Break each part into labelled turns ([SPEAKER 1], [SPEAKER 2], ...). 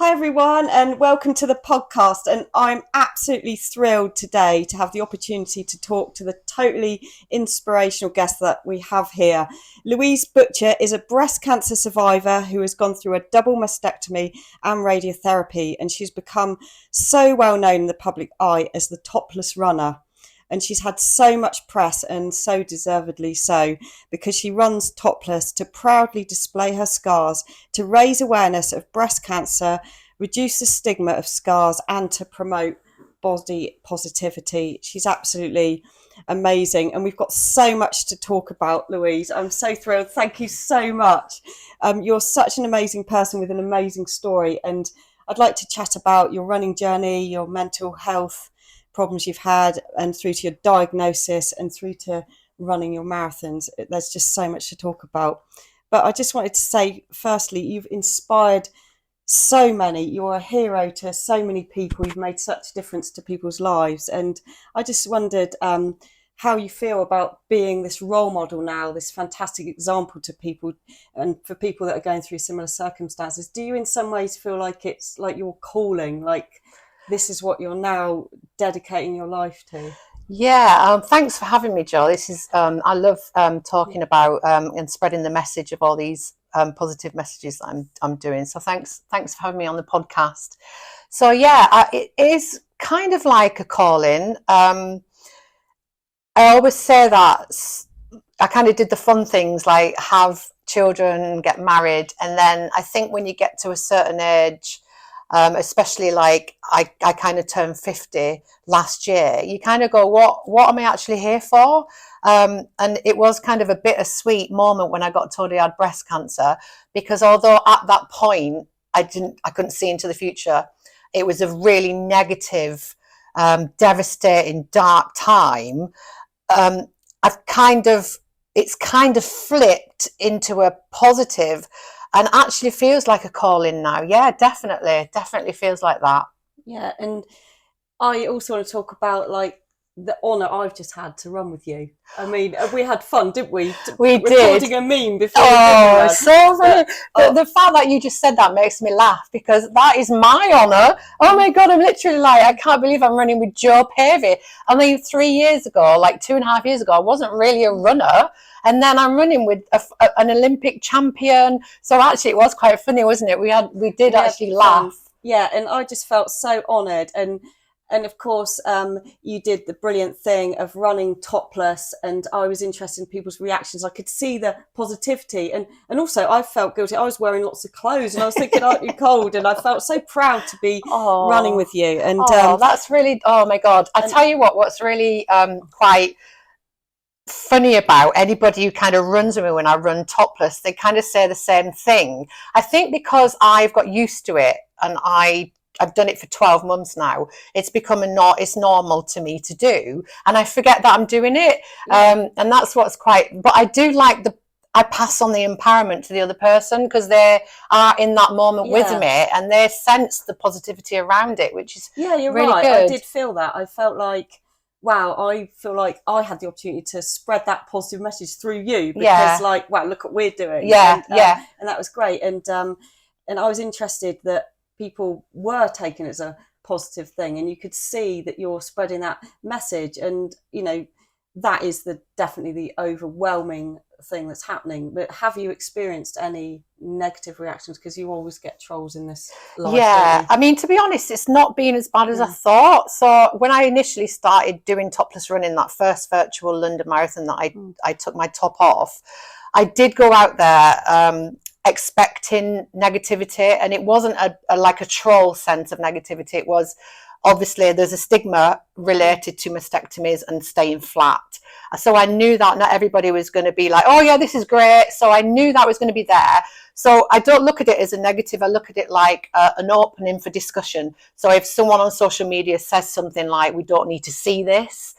[SPEAKER 1] Hi everyone, and welcome to the podcast. And I'm absolutely thrilled today to have the opportunity to talk to the totally inspirational guest that we have here. Louise Butcher is a breast cancer survivor who has gone through a double mastectomy and radiotherapy, and she's become so well known in the public eye as the topless runner. And she's had so much press, and so deservedly so, because she runs topless to proudly display her scars, to raise awareness of breast cancer, reduce the stigma of scars, and to promote body positivity. She's absolutely amazing, and we've got so much to talk about, Louise. I'm so thrilled. Thank you so much. You're such an amazing person with an amazing story, and I'd like to chat about your running journey, your mental health problems you've had, and through to your diagnosis and through to running your marathons. There's just so much to talk about. But I just wanted to say, firstly, you've inspired so many. You're a hero to so many people. You've made such a difference to people's lives. And I just wondered how you feel about being this role model now, this fantastic example to people, and for people that are going through similar circumstances. Do you in some ways feel like it's like your calling, like this is what you're now dedicating your life to?
[SPEAKER 2] Yeah, thanks for having me, Jo. This is I love talking about and spreading the message of all these positive messages that I'm doing. So thanks for having me on the podcast. So yeah, it is kind of like a calling. I always say that I kind of did the fun things like have children, get married, and then I think when you get to a certain age, especially like I kind of turned 50 last year, you kind of go, what am I actually here for? And it was kind of a bittersweet moment when I got told I had breast cancer, because although at that point I couldn't see into the future, it was a really negative, devastating, dark time. It's kind of flipped into a positive, and actually feels like a calling now. Yeah, definitely feels like that.
[SPEAKER 1] Yeah, and I also want to talk about like the honour I've just had to run with you. I mean, we had fun, didn't we?
[SPEAKER 2] We
[SPEAKER 1] recording
[SPEAKER 2] did.
[SPEAKER 1] a meme before.
[SPEAKER 2] Oh, so funny. The fact that you just said that makes me laugh, because that is my honour. Oh my God, I'm literally like, I can't believe I'm running with Joe Pavey. I mean, 3 years ago, like 2.5 years ago, I wasn't really a runner. And then I'm running with an Olympic champion. So actually it was quite funny, wasn't it? We did actually laugh.
[SPEAKER 1] Yeah, and I just felt so honoured. And of course, you did the brilliant thing of running topless, and I was interested in people's reactions. I could see the positivity, and also I felt guilty. I was wearing lots of clothes, and I was thinking, aren't you cold? And I felt so proud to be running with you. And
[SPEAKER 2] that's really, oh my God. I tell you what's really quite funny about anybody who kind of runs with me when I run topless, they kind of say the same thing. I think because I've got used to it, and I've done it for 12 months now, it's become it's normal to me to do, and I forget that I'm doing it. Yeah. And that's what's but I do like I pass on the empowerment to the other person, because they are in that moment with me, and they sense the positivity around it, which is
[SPEAKER 1] you're
[SPEAKER 2] really
[SPEAKER 1] right.
[SPEAKER 2] good.
[SPEAKER 1] I did feel that. I felt like, wow, I feel like I had the opportunity to spread that positive message through you, because like, wow, look what we're doing. And that was great. And I was interested that people were taking it as a positive thing, and you could see that you're spreading that message. And you know, that is definitely the overwhelming thing that's happening. But have you experienced any negative reactions? Because you always get trolls in this life.
[SPEAKER 2] Yeah, I mean, to be honest, it's not been as bad as I thought. So when I initially started doing topless running, that first virtual London marathon that I took my top off, I did go out there expecting negativity, and it wasn't like a troll sense of negativity. It was, obviously there's a stigma related to mastectomies and staying flat. So I knew that not everybody was going to be like, oh yeah, this is great. So I knew that was going to be there. So I don't look at it as a negative. I look at it like an opening for discussion. So if someone on social media says something like, we don't need to see this,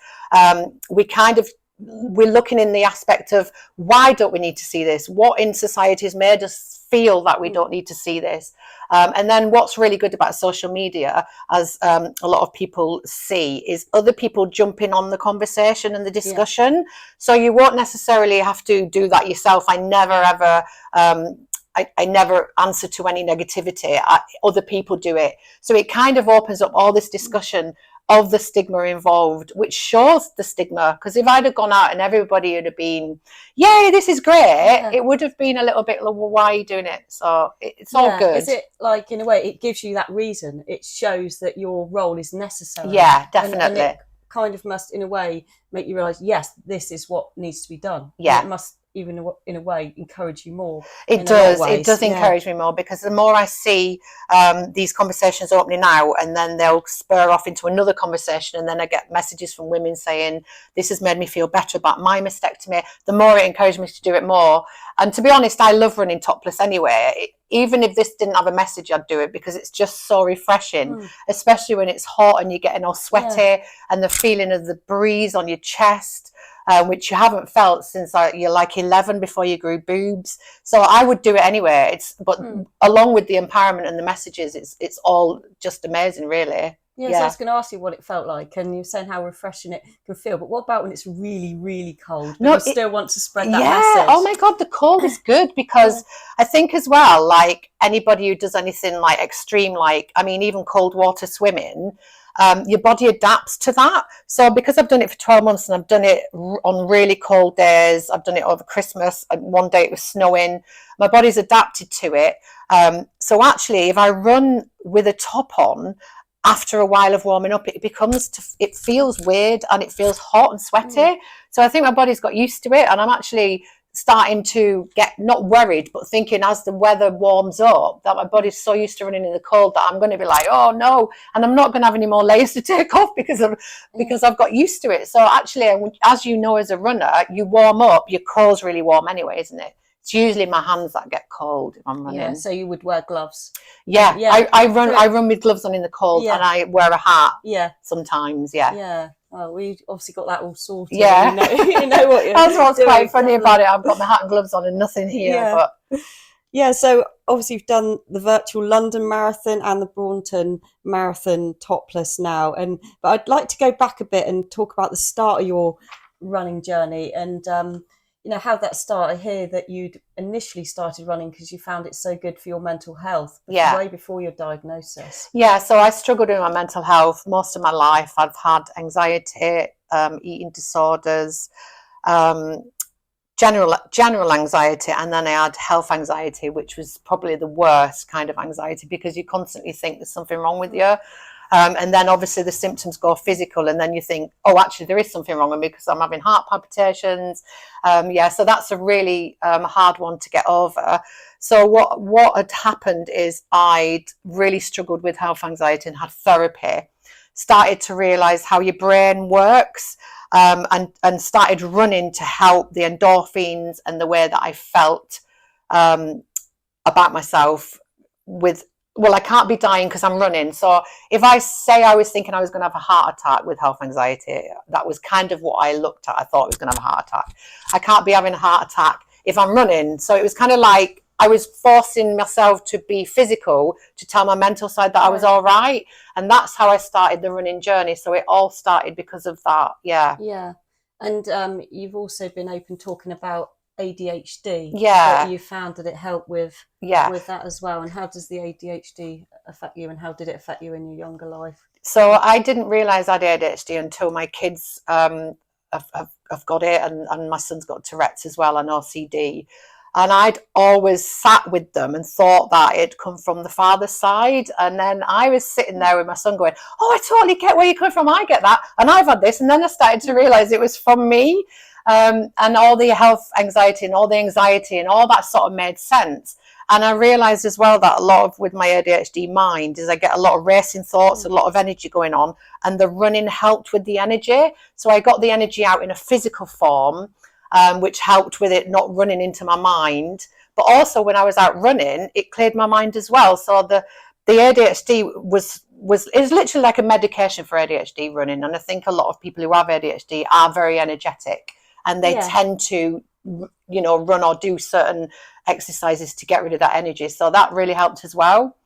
[SPEAKER 2] we're looking in the aspect of, why don't we need to see this? What in society has made us feel that we don't need to see this? And then what's really good about social media, as a lot of people see, is other people jumping on the conversation and the discussion. So you won't necessarily have to do that yourself. I never ever I never answer to any negativity. Other people do it. So it kind of opens up all this discussion of the stigma involved, which shows the stigma. Because if I'd have gone out and everybody would have been, yay, this is great, it would have been a little bit like, well, why are you doing it? So it's all good.
[SPEAKER 1] Is it like, in a way, it gives you that reason? It shows that your role is necessary.
[SPEAKER 2] Yeah, definitely.
[SPEAKER 1] And it kind of must, in a way, make you realise, yes, this is what needs to be done.
[SPEAKER 2] Yeah.
[SPEAKER 1] And it must, even in a way, encourage you more.
[SPEAKER 2] It does encourage me more, because the more I see these conversations opening out, and then they'll spur off into another conversation, and then I get messages from women saying, this has made me feel better about my mastectomy, the more it encouraged me to do it more. And to be honest, I love running topless anyway. Even if this didn't have a message, I'd do it, because it's just so refreshing, especially when it's hot and you're getting all sweaty, and the feeling of the breeze on your chest, which you haven't felt since you're like 11, before you grew boobs. So I would do it anyway. But along with the empowerment and the messages, it's all just amazing, really.
[SPEAKER 1] So I was going to ask you what it felt like, and you're saying how refreshing it can feel. But what about when it's really, really cold? You still want to spread that message.
[SPEAKER 2] Oh my God, the cold is good, because I think as well, like anybody who does anything like extreme, like, I mean, even cold water swimming, your body adapts to that. So because I've done it for 12 months and I've done it on really cold days, I've done it over Christmas, and one day it was snowing, my body's adapted to it. So actually, if I run with a top on, after a while of warming up, it feels weird, and it feels hot and sweaty. So I think my body's got used to it, and I'm actually starting to get not worried, but thinking as the weather warms up, that my body's so used to running in the cold that I'm going to be like, oh no, and I'm not going to have any more layers to take off because I've got used to it. So actually, as you know, as a runner, you warm up, your core's really warm anyway, isn't it? It's usually my hands that get cold if I'm running.
[SPEAKER 1] Yeah, so you would wear gloves.
[SPEAKER 2] I run with gloves on in the cold, and I wear a hat. Sometimes.
[SPEAKER 1] Yeah. Well, we obviously got that all sorted.
[SPEAKER 2] Yeah,
[SPEAKER 1] you know what you're
[SPEAKER 2] that's what's
[SPEAKER 1] doing.
[SPEAKER 2] Quite funny about it. I've got my hat and gloves on and nothing here. But
[SPEAKER 1] so obviously you've done the virtual London Marathon and the Braunton Marathon topless now, but I'd like to go back a bit and talk about the start of your running journey, and how that started. I hear that you'd initially started running because you found it so good for your mental health, way before your diagnosis. So I struggled with my mental health most of my life. I've had anxiety, eating disorders, general anxiety, and then I had health anxiety, which was probably the worst kind of anxiety, because you constantly think there's something wrong with you. And then obviously the symptoms go physical, and then you think, oh, actually there is something wrong with me because I'm having heart palpitations. So that's a really hard one to get over. So what had happened is I'd really struggled with health anxiety and had therapy, started to realize how your brain works, and started running to help the endorphins and the way that I felt about myself with, well, I can't be dying because I'm running. So if I say I was thinking I was going to have a heart attack with health anxiety, that was kind of what I looked at. I thought I was going to have a heart attack. I can't be having a heart attack if I'm running. So it was kind of like I was forcing myself to be physical to tell my mental side that I was all right. And that's how I started the running journey. So it all started because of that. Yeah. And you've also been open talking about ADHD. That you found that it helped with that as well. And how does the ADHD affect you, and how did it affect you in your younger life? So I didn't realise I had ADHD until my kids have got it, and my son's got Tourette's as well, and OCD. And I'd always sat with them and thought that it'd come from the father's side. And then I was sitting there with my son going, oh, I totally get where you're coming from. I get that. And I've had this. And then I started to realise it was from me. And all the health anxiety and all the anxiety and all that sort of made sense. And I realised as well that a lot of, with my ADHD mind, is I get a lot of racing thoughts, a lot of energy going on, and the running helped with the energy. So I got the energy out in a physical form, which helped with it not running into my mind. But also when I was out running, it cleared my mind as well. So the ADHD is literally like a medication for ADHD, running. And I think a lot of people who have ADHD are very energetic, and they tend to, run or do certain exercises to get rid of that energy. So that really helped as well.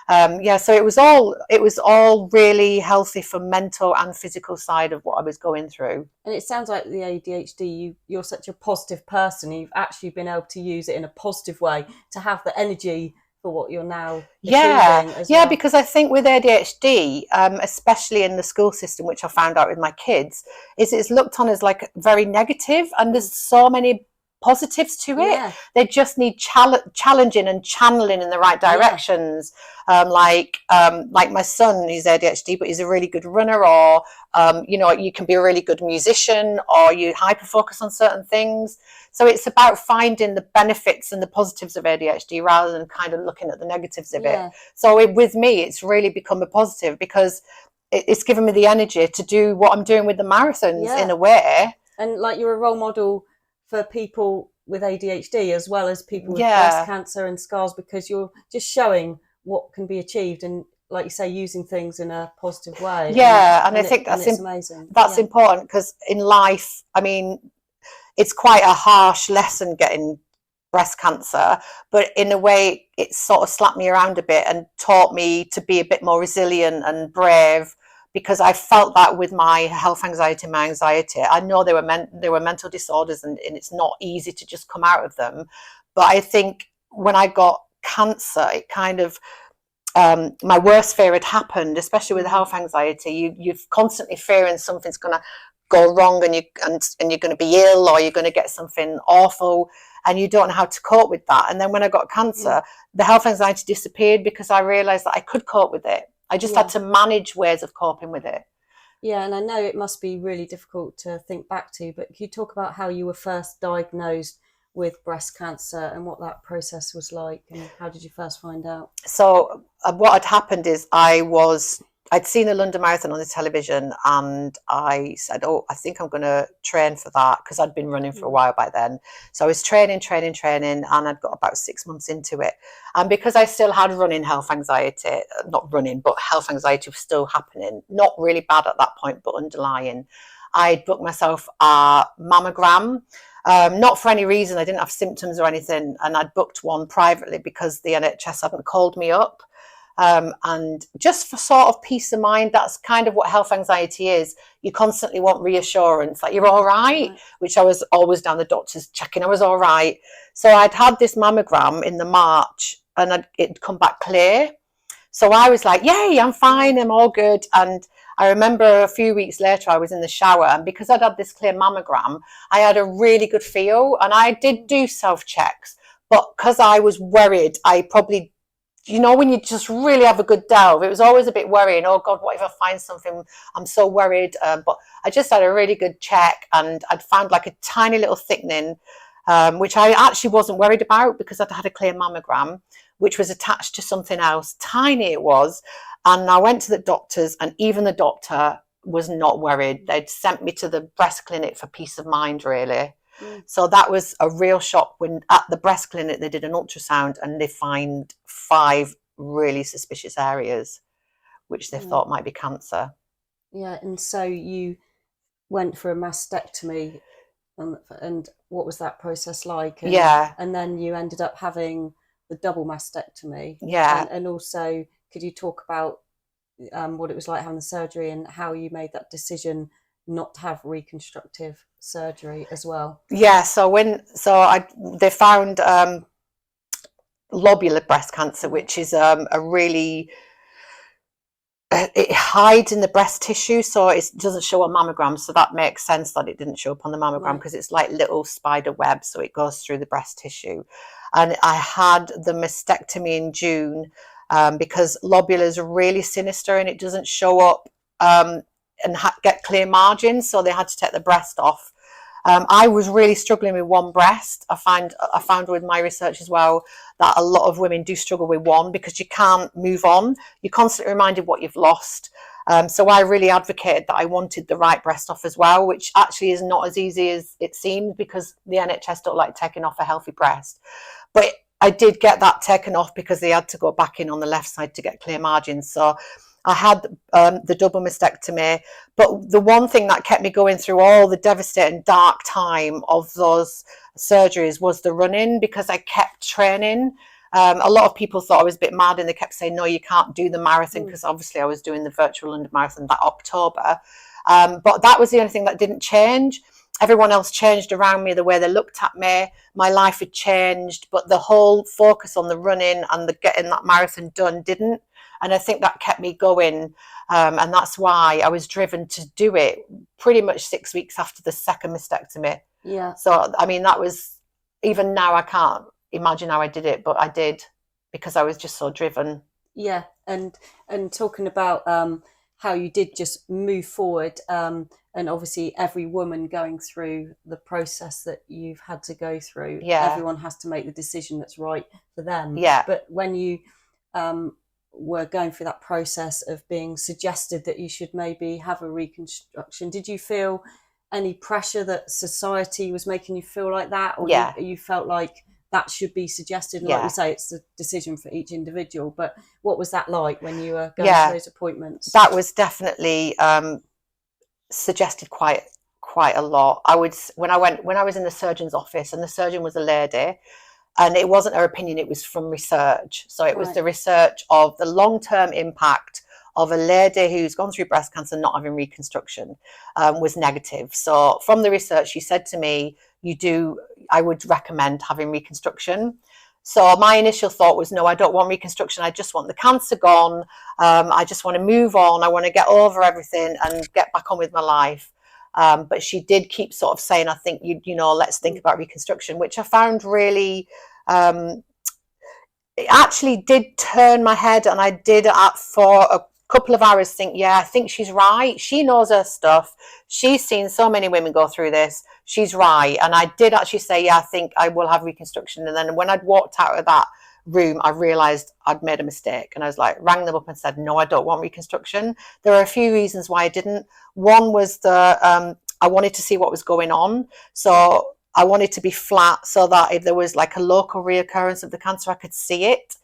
[SPEAKER 2] So it was all really healthy for mental and physical side of what I was going through.
[SPEAKER 1] And it sounds like the ADHD, you're such a positive person. You've actually been able to use it in a positive way to have the energy for what you're now achieving as well.
[SPEAKER 2] Because I think with ADHD, especially in the school system, which I found out with my kids, is it's looked on as like very negative, and there's so many positives to it. They just need challenging and channeling in the right directions. Like my son, he's ADHD, but he's a really good runner, or you can be a really good musician, or you hyper focus on certain things. So it's about finding the benefits and the positives of ADHD rather than kind of looking at the negatives of it. So with me, it's really become a positive because it's given me the energy to do what I'm doing with the marathons in a way.
[SPEAKER 1] And like, you're a role model for people with ADHD as well as people with breast cancer and scars, because you're just showing what can be achieved and, like you say, using things in a positive way.
[SPEAKER 2] And I think that's
[SPEAKER 1] amazing.
[SPEAKER 2] That's important, because in life, I mean, it's quite a harsh lesson getting breast cancer, but in a way it sort of slapped me around a bit and taught me to be a bit more resilient and brave, because I felt that with my health anxiety, my anxiety. I know they were mental disorders, and it's not easy to just come out of them. But I think when I got cancer, it kind of, my worst fear had happened, especially with health anxiety. You're constantly fearing something's going to go wrong, and you're going to be ill, or you're going to get something awful, and you don't know how to cope with that. And then when I got cancer, the health anxiety disappeared, because I realized that I could cope with it. I just had to manage ways of coping with it.
[SPEAKER 1] Yeah, and I know it must be really difficult to think back to, but can you talk about how you were first diagnosed with breast cancer and what that process was like, and how did you first find out?
[SPEAKER 2] So what had happened is I'd seen the London Marathon on the television, and I said, I think I'm going to train for that, because I'd been running for a while by then. So I was training, and I'd got about 6 months into it. And because I still had running health anxiety, not running, but health anxiety was still happening, not really bad at that point, but underlying, I'd booked myself a mammogram. Not for any reason, I didn't have symptoms or anything, and I'd booked one privately because the NHS hadn't called me up. And just for sort of peace of mind, that's kind of what health anxiety is. You constantly want reassurance that you're all right, which I was always down the doctors checking I was all right. So I'd had this mammogram in the March, and it'd come back clear. So I was like, yay, I'm fine, I'm all good. And I remember a few weeks later, I was in the shower, and because I'd had this clear mammogram, I had a really good feel, and I did do self-checks. But because I was worried, I probably, when you just really have a good delve, it was always a bit worrying. Oh God, what if I find something? I'm so worried. But I just had a really good check, and I'd found like a tiny little thickening, which I actually wasn't worried about, because I'd had a clear mammogram, which was attached to something else. Tiny it was. And I went to the doctors, and even the doctor was not worried. They'd sent me to the breast clinic for peace of mind, really. So that was a real shock when at the breast clinic they did an ultrasound, and they find 5 really suspicious areas which they thought might be cancer.
[SPEAKER 1] Yeah, and so you went for a mastectomy, and what was that process like? And then you ended up having the double mastectomy. And also, could you talk about what it was like having the surgery, and how you made that decision not to have reconstructive surgery as well? They found lobular breast cancer, which is a really, it hides in the breast tissue, so it doesn't show on mammograms. So that makes sense that it didn't show up on the mammogram, because it's like little spider web, so it goes through the breast tissue. And I had the mastectomy in June, because lobular is really sinister, and it doesn't show up and get clear margins, so they had to take the breast off. I was really struggling with one breast. I found with my research as well that a lot of women do struggle with one, because you can't move on. You're constantly reminded what you've lost. So I really advocated that I wanted the right breast off as well, which actually is not as easy as it seems, because the NHS don't like taking off a healthy breast. But I did get that taken off, because they had to go back in on the left side to get clear margins. So I had the double mastectomy, but the one thing that kept me going through all the devastating dark time of those surgeries was the running, because I kept training.
[SPEAKER 2] A lot of people thought I was a bit mad, and they kept saying, no, you can't do the marathon, because obviously I was doing the virtual London Marathon that October. But that was the only thing that didn't change. Everyone else changed around me, the way they looked at me. My life had changed, but the whole focus on the running and the getting that marathon done didn't. And I think that kept me going. And that's why I was driven to do it pretty much 6 weeks after the second mastectomy.
[SPEAKER 1] Yeah.
[SPEAKER 2] So, I mean, that was, even now I can't imagine how I did it, but I did, because I was just so driven.
[SPEAKER 1] Yeah. And talking about how you did just move forward, and obviously every woman going through the process that you've had to go through, everyone has to make the decision that's right for them.
[SPEAKER 2] Yeah.
[SPEAKER 1] But when you were going through that process of being suggested that you should maybe have a reconstruction, did you feel any pressure that society was making you feel like that? Or you felt like that should be suggested? And like you say, it's the decision for each individual. But what was that like when you were going to those appointments?
[SPEAKER 2] That was definitely suggested quite a lot. When I was in the surgeon's office, and the surgeon was a lady, and it wasn't her opinion, it was from research. So it was the research of the long-term impact of a lady who's gone through breast cancer not having reconstruction was negative. So from the research, she said to me, I would recommend having reconstruction. So my initial thought was, no, I don't want reconstruction. I just want the cancer gone. I just want to move on. I want to get over everything and get back on with my life. But she did keep sort of saying, I think, let's think about reconstruction, which I found really, it actually did turn my head. And I did for a couple of hours think, I think she's right. She knows her stuff. She's seen so many women go through this. She's right. And I did actually say, I think I will have reconstruction. And then when I'd walked out of that room, I realized I'd made a mistake. And I was like, rang them up and said, no, I don't want reconstruction. There are a few reasons why I didn't. One was I wanted to see what was going on. So I wanted to be flat so that if there was like a local reoccurrence of the cancer, I could see it.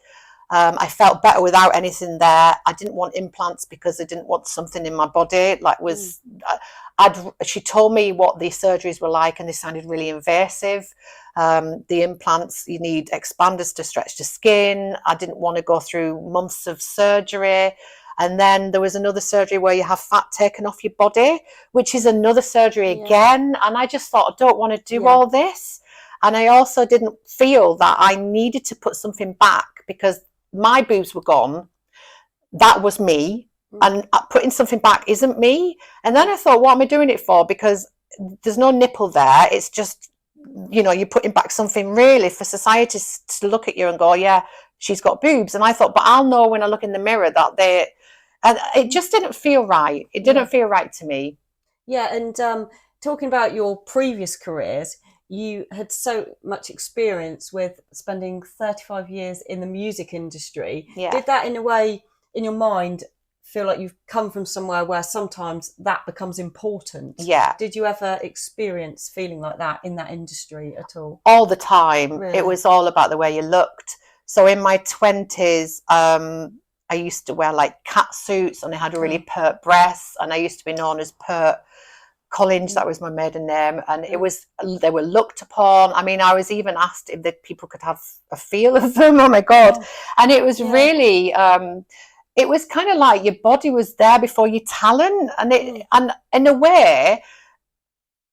[SPEAKER 2] I felt better without anything there. I didn't want implants because I didn't want something in my body. She told me what the surgeries were like, and they sounded really invasive. The implants, you need expanders to stretch the skin. I didn't want to go through months of surgery. And then there was another surgery where you have fat taken off your body, which is another surgery again. And I just thought, I don't want to do all this. And I also didn't feel that I needed to put something back, because my boobs were gone. That was me. And putting something back isn't me. And then I thought, what am I doing it for? Because there's no nipple there. It's just, you're putting back something really for society to look at you and go, yeah, she's got boobs. And I thought, but I'll know when I look in the mirror that and it just didn't feel right. It didn't feel right to me.
[SPEAKER 1] Yeah. And talking about your previous careers, you had so much experience with spending 35 years in the music industry.
[SPEAKER 2] Yeah.
[SPEAKER 1] Did that in a way, in your mind, feel like you've come from somewhere where sometimes that becomes important?
[SPEAKER 2] Yeah.
[SPEAKER 1] Did you ever experience feeling like that in that industry at all?
[SPEAKER 2] All the time.
[SPEAKER 1] Really?
[SPEAKER 2] It was all about the way you looked. So in my 20s, I used to wear like cat suits, and I had a really pert breasts, and I used to be known as Pert Collins. That was my maiden name, and they were looked upon. I mean, I was even asked if the people could have a feel of them. Oh my God. And it was really, it was kind of like your body was there before your talent. And and in a way,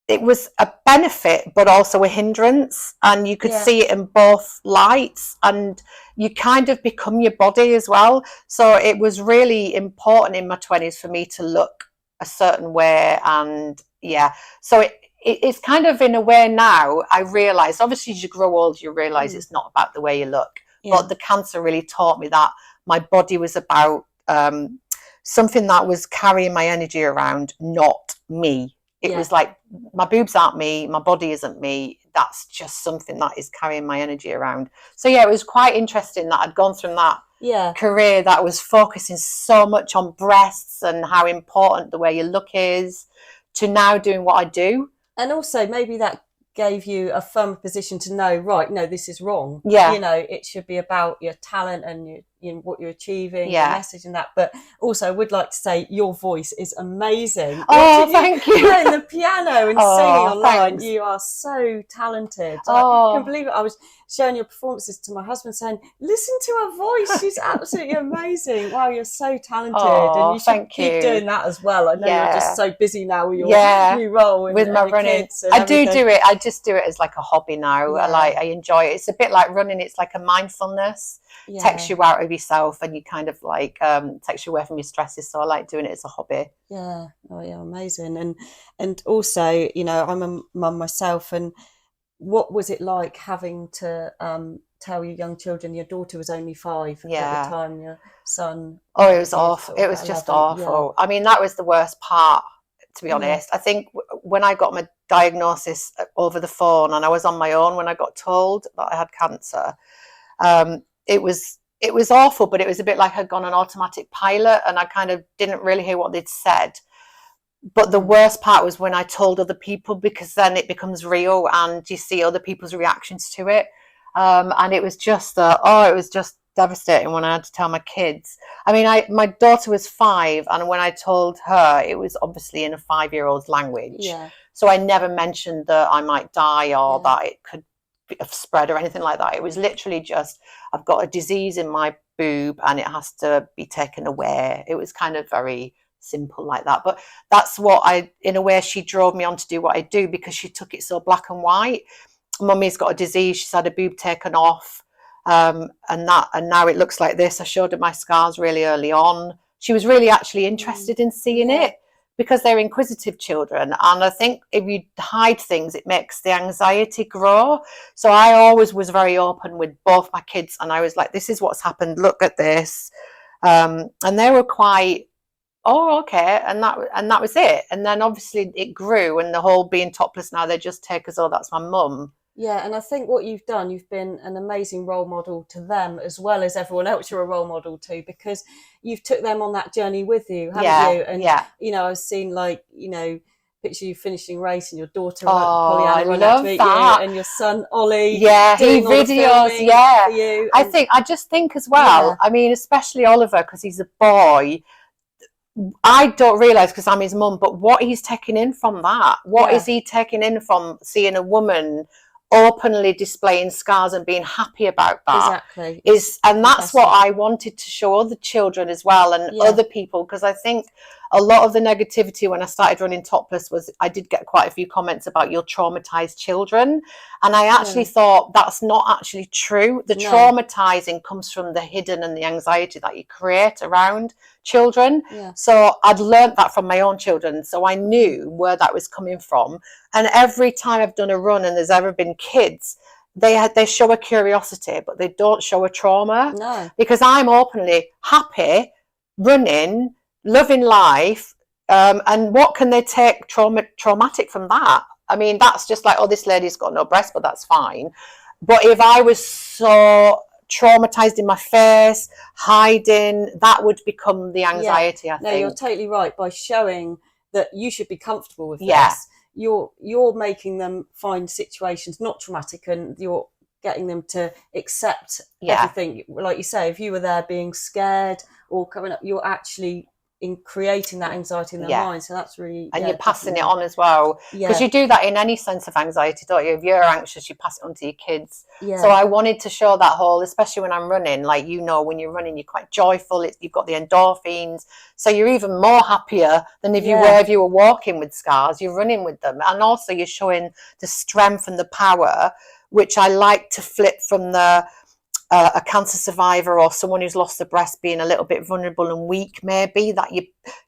[SPEAKER 2] it was a benefit, but also a hindrance. And you could see it in both lights, and you kind of become your body as well. So it was really important in my 20s for me to look a certain way. And so it's kind of, in a way, now I realize, obviously as you grow old, you realize it's not about the way you look, but the cancer really taught me that my body was about something that was carrying my energy around, not me. It was like, my boobs aren't me, my body isn't me, that's just something that is carrying my energy around. So it was quite interesting that I'd gone from that career that was focusing so much on breasts and how important the way you look is, to now doing what I do.
[SPEAKER 1] And also maybe that gave you a firm position to know, right, no, this is wrong.
[SPEAKER 2] Yeah.
[SPEAKER 1] It should be about your talent and what you're achieving, the
[SPEAKER 2] Yeah.
[SPEAKER 1] message and that. But also I would like to say your voice is amazing.
[SPEAKER 2] Oh, thank you.
[SPEAKER 1] Playing the piano and singing online.
[SPEAKER 2] Thanks.
[SPEAKER 1] You are so talented.
[SPEAKER 2] Oh.
[SPEAKER 1] I can believe it. I was showing your performances to my husband saying, listen to her voice. She's absolutely amazing. Wow, you're so talented. And you should keep doing that as well. I know you're just so busy now with your new role
[SPEAKER 2] with my running. I do it. I just do it as like a hobby now. I enjoy it. It's a bit like running. It's like a mindfulness. Takes you out of yourself, and you kind of like takes you away from your stresses. So I like doing it as a hobby.
[SPEAKER 1] Yeah. Oh yeah, amazing. And also, I'm a mum myself, and what was it like having to tell your young children? Your daughter was only 5 at the time, your son.
[SPEAKER 2] Oh, it was awful. It was just awful. I mean, that was the worst part, to be honest. I think when I got my diagnosis over the phone, and I was on my own when I got told that I had cancer, it was awful, but it was a bit like I'd gone on automatic pilot, and I kind of didn't really hear what they'd said. But the worst part was when I told other people, because then it becomes real and you see other people's reactions to it. And it was just it was just devastating when I had to tell my kids. I mean, my daughter was 5, and when I told her, it was obviously in a 5-year-old's language.
[SPEAKER 1] Yeah.
[SPEAKER 2] So I never mentioned that I might die or that it could have spread or anything like that. It was literally just, I've got a disease in my boob and it has to be taken away. It was kind of very simple like that. But that's what in a way, she drove me on to do what I do, because she took it so black and white. Mummy's got a disease. She's had a boob taken off. And now it looks like this. I showed her my scars really early on. She was really actually interested in seeing it, because they're inquisitive children. And I think if you hide things, it makes the anxiety grow. So I always was very open with both my kids. And I was like, this is what's happened. Look at this. And they were quite, okay. And that was it. And then obviously it grew, and the whole being topless now, they just take as, that's my mum.
[SPEAKER 1] Yeah, and I think what you've done, you've been an amazing role model to them as well as everyone else you're a role model to, because you've took them on that journey with you, haven't you? And, I've seen picture you finishing a race and your daughter Pollyanna running out to meet you, and your son Ollie doing all the filming for you.
[SPEAKER 2] I just think as well, I mean, especially Oliver, because he's a boy, I don't realise, because I'm his mum, but what he's taking in from that, what is he taking in from seeing a woman openly displaying scars and being happy about that?
[SPEAKER 1] Exactly.
[SPEAKER 2] And that's what I wanted to show other children as well, and other people, because I think a lot of the negativity when I started running topless was, I did get quite a few comments about your traumatized children, and I actually thought that's not actually true. The traumatizing comes from the hidden and the anxiety that you create around children. So I'd learned that from my own children, so I knew where that was coming from. And every time I've done a run and there's ever been kids, they show a curiosity, but they don't show a trauma. Because I'm openly happy, running, loving life, and what can they take traumatic from that? I mean, that's just like, this lady's got no breast, but that's fine. But if I was so traumatized in my face, hiding, that would become the anxiety, I think.
[SPEAKER 1] No, you're totally right. By showing that you should be comfortable with this, you're making them find situations not traumatic, and you're getting them to accept everything. Like you say, if you were there being scared or coming up, you're actually in creating that anxiety in their mind. So that's really,
[SPEAKER 2] and you're passing it on as well, because you do that in any sense of anxiety, don't you? If you're anxious, you pass it on to your kids. So I wanted to show that whole, especially when I'm running, like, when you're running, you're quite joyful, you've got the endorphins, so you're even more happier than if you were walking with scars. You're running with them, and also you're showing the strength and the power, which I like to flip from a cancer survivor or someone who's lost a breast being a little bit vulnerable and weak, maybe, that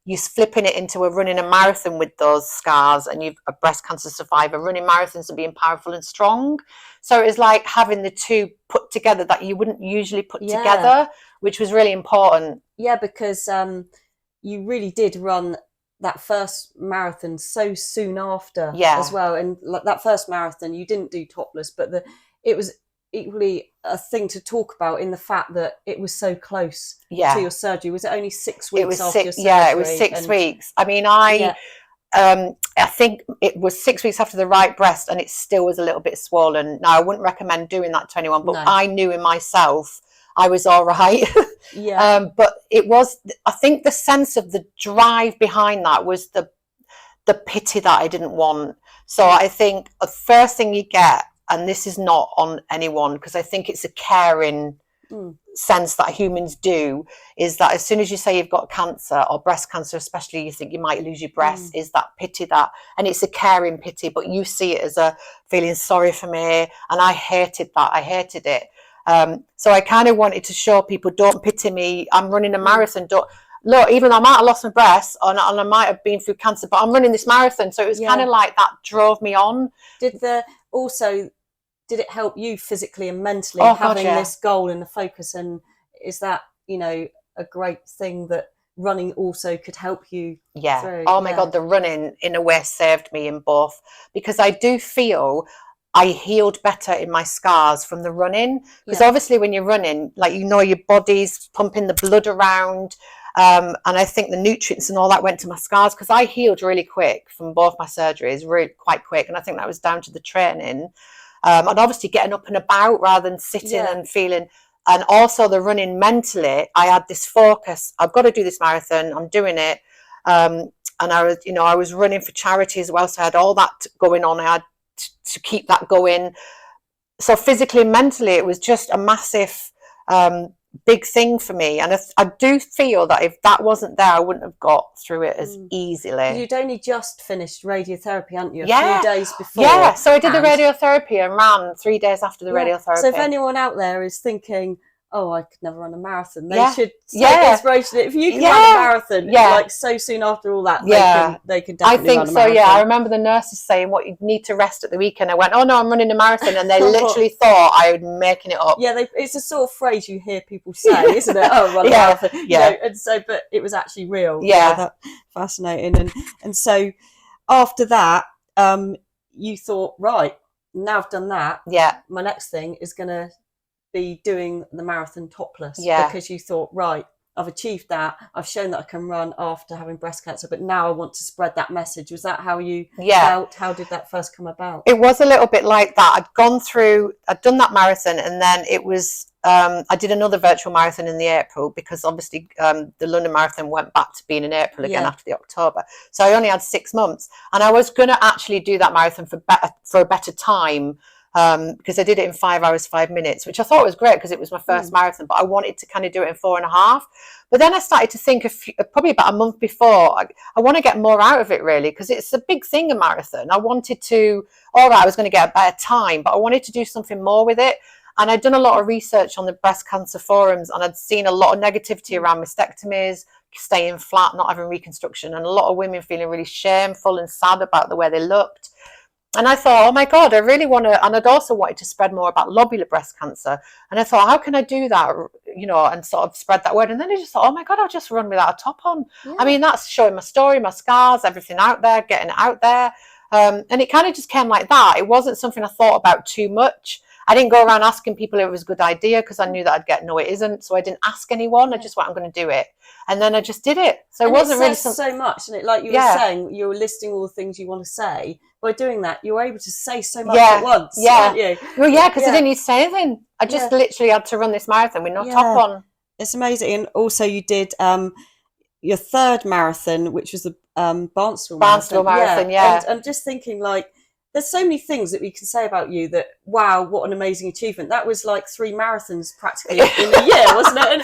[SPEAKER 2] you're flipping it into running a marathon with those scars, and you've a breast cancer survivor running marathons and being powerful and strong. So it's like having the two put together that you wouldn't usually put together, which was really important.
[SPEAKER 1] Yeah, because you really did run that first marathon so soon after as well. And like that first marathon, you didn't do topless, but it was equally a thing to talk about in the fact that it was so close to your surgery. Was it only 6 weeks after your surgery? Yeah,
[SPEAKER 2] it was 6 weeks. I mean, I think it was 6 weeks after the right breast, and it still was a little bit swollen. Now, I wouldn't recommend doing that to anyone, but I knew in myself I was all right. But it was, I think the sense of the drive behind that was the pity that I didn't want. So I think the first thing you get, and this is not on anyone, because I think it's a caring sense that humans do, is that as soon as you say you've got cancer or breast cancer, especially, you think you might lose your breast, is that pity, that, and it's a caring pity, but you see it as a feeling sorry for me, and I hated that. I hated it. So I kind of wanted to show people, don't pity me. I'm running a marathon. Don't look, even though I might have lost my breast and I might have been through cancer, but I'm running this marathon. So it was kind of like that drove me on.
[SPEAKER 1] Did it help you physically and mentally having this goal and the focus? And is that, a great thing that running also could help you through?
[SPEAKER 2] Oh my God, the running in a way saved me in both, because I do feel I healed better in my scars from the running, because obviously when you're running, like, your body's pumping the blood around, and I think the nutrients and all that went to my scars, because I healed really quick from both my surgeries, really quite quick, and I think that was down to the training. And obviously getting up and about rather than sitting and feeling, and also the running mentally, I had this focus. I've got to do this marathon. I'm doing it. And I was running for charity as well. So I had all that going on. I had to keep that going. So physically and mentally, it was just a massive, big thing for me. And I do feel that if that wasn't there, I wouldn't have got through it as easily.
[SPEAKER 1] You'd only just finished radiotherapy, hadn't you? A few days before.
[SPEAKER 2] Yeah, so I did the radiotherapy and ran 3 days after the radiotherapy.
[SPEAKER 1] So if anyone out there is thinking, oh, I could never run a marathon, they should take inspiration. If you can run a marathon, like so soon after all that, they can definitely run a marathon.
[SPEAKER 2] I think so, I remember the nurses saying, what, you need to rest at the weekend. I went, oh no, I'm running a marathon. And they literally thought I was making it up.
[SPEAKER 1] Yeah, it's a sort of phrase you hear people say, isn't it? Oh, run a marathon. And so, but it was actually real. That, fascinating. And so after that, you thought, right, now I've done that. My next thing is going to be doing the marathon topless, because you thought, right, I've achieved that, I've shown that I can run after having breast cancer, but now I want to spread that message. Was that how you felt? How did that first come about?
[SPEAKER 2] It was a little bit like that. I'd done that marathon, and then it was I did another virtual marathon in the April, because obviously the London Marathon went back to being in April again after the October. So I only had 6 months, and I was going to actually do that marathon for a better time, because I did it in 5 hours, 5 minutes, which I thought was great because it was my first marathon, but I wanted to kind of do it in 4.5. But then I started to think probably about a month before, I want to get more out of it, really, because it's a big thing, a marathon. I wanted to, I was going to get a better time, but I wanted to do something more with it. And I'd done a lot of research on the breast cancer forums, and I'd seen a lot of negativity around mastectomies, staying flat, not having reconstruction, and a lot of women feeling really shameful and sad about the way they looked. And I thought, oh my God, I really want to, and I'd also wanted to spread more about lobular breast cancer. And I thought, how can I do that, and sort of spread that word? And then I just thought, oh my God, I'll just run without a top on. Yeah. I mean, that's showing my story, my scars, everything out there, getting it out there. And it kind of just came like that. It wasn't something I thought about too much. I didn't go around asking people if it was a good idea, because I knew that I'd get, no, it isn't. So I didn't ask anyone. I just went, I'm going to do it. And then I just did it. So it wasn't really
[SPEAKER 1] so much. And like you were saying, you were listing all the things you want to say. By doing that, you were able to say so much at once, weren't you?
[SPEAKER 2] Well, because I didn't need to say anything. I just literally had to run this marathon with no top on.
[SPEAKER 1] It's amazing. And also you did your third marathon, which was the Barnstable Marathon. And I'm just thinking, like, there's so many things that we can say about you that, wow, what an amazing achievement. That was like 3 marathons practically in a year, wasn't it? And,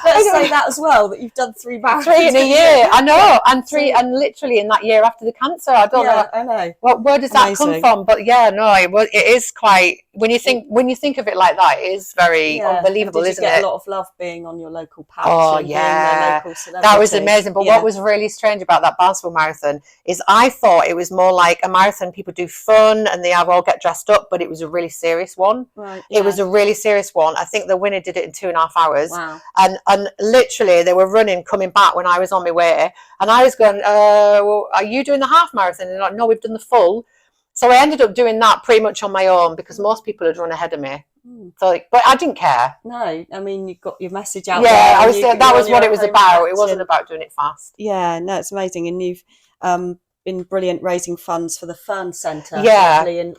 [SPEAKER 1] let's say that as well, that you've done 3 marathons.
[SPEAKER 2] 3 in a year, I know. And 3, and literally in that year after the cancer, I don't know.
[SPEAKER 1] I know.
[SPEAKER 2] Where does that come from? But it is quite, when you think of it like that, it is very unbelievable, isn't it?
[SPEAKER 1] Did you get a lot of love being on your local patch?
[SPEAKER 2] Oh, yeah. That was amazing. But what was really strange about that Barnstable Marathon is I thought it was more like a marathon people do fun and they all get dressed up, but it was a really serious one. It was a really serious one. I think the winner did it in 2.5 hours.
[SPEAKER 1] Wow.
[SPEAKER 2] And literally they were running, coming back when I was on my way, and I was going, well, are you doing the half marathon? And they're like, no, we've done the full. So I ended up doing that pretty much on my own, because most people had run ahead of me. So, but I didn't care.
[SPEAKER 1] No, I mean, you got your message out
[SPEAKER 2] there.
[SPEAKER 1] Yeah,
[SPEAKER 2] that was what it was about. It wasn't about doing it fast.
[SPEAKER 1] Yeah, no, it's amazing. And you've been brilliant raising funds for the Fern Centre.
[SPEAKER 2] Yeah.
[SPEAKER 1] And,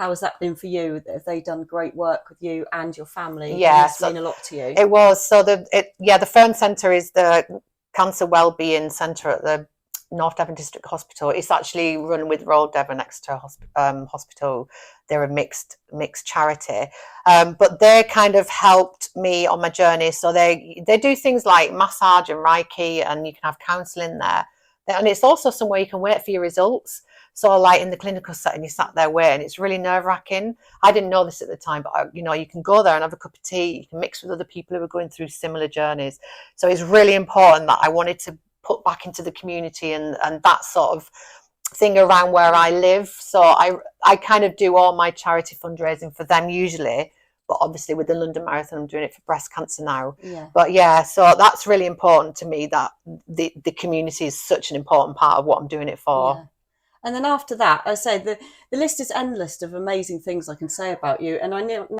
[SPEAKER 1] How has that been for you? Have they done great work with you and your family?
[SPEAKER 2] Yeah,
[SPEAKER 1] Does this mean a lot to you?
[SPEAKER 2] It was. So the Fern Centre is the cancer wellbeing centre at the North Devon District Hospital. It's actually run with Royal Devon Exeter Hospital. They're a mixed charity, but they kind of helped me on my journey. So they do things like massage and Reiki, and you can have counselling there. And it's also somewhere you can wait for your results. So like in the clinical setting, you sat there waiting. It's really nerve-wracking. I didn't know this at the time, but you can go there and have a cup of tea. You can mix with other people who are going through similar journeys. So it's really important that I wanted to put back into the community and that sort of thing around where I live. So I kind of do all my charity fundraising for them usually, but obviously with the London Marathon, I'm doing it for breast cancer now.
[SPEAKER 1] Yeah.
[SPEAKER 2] But yeah, so that's really important to me, that the community is such an important part of what I'm doing it for.
[SPEAKER 1] Yeah. And then after that, I say the list is endless of amazing things I can say about you. And I know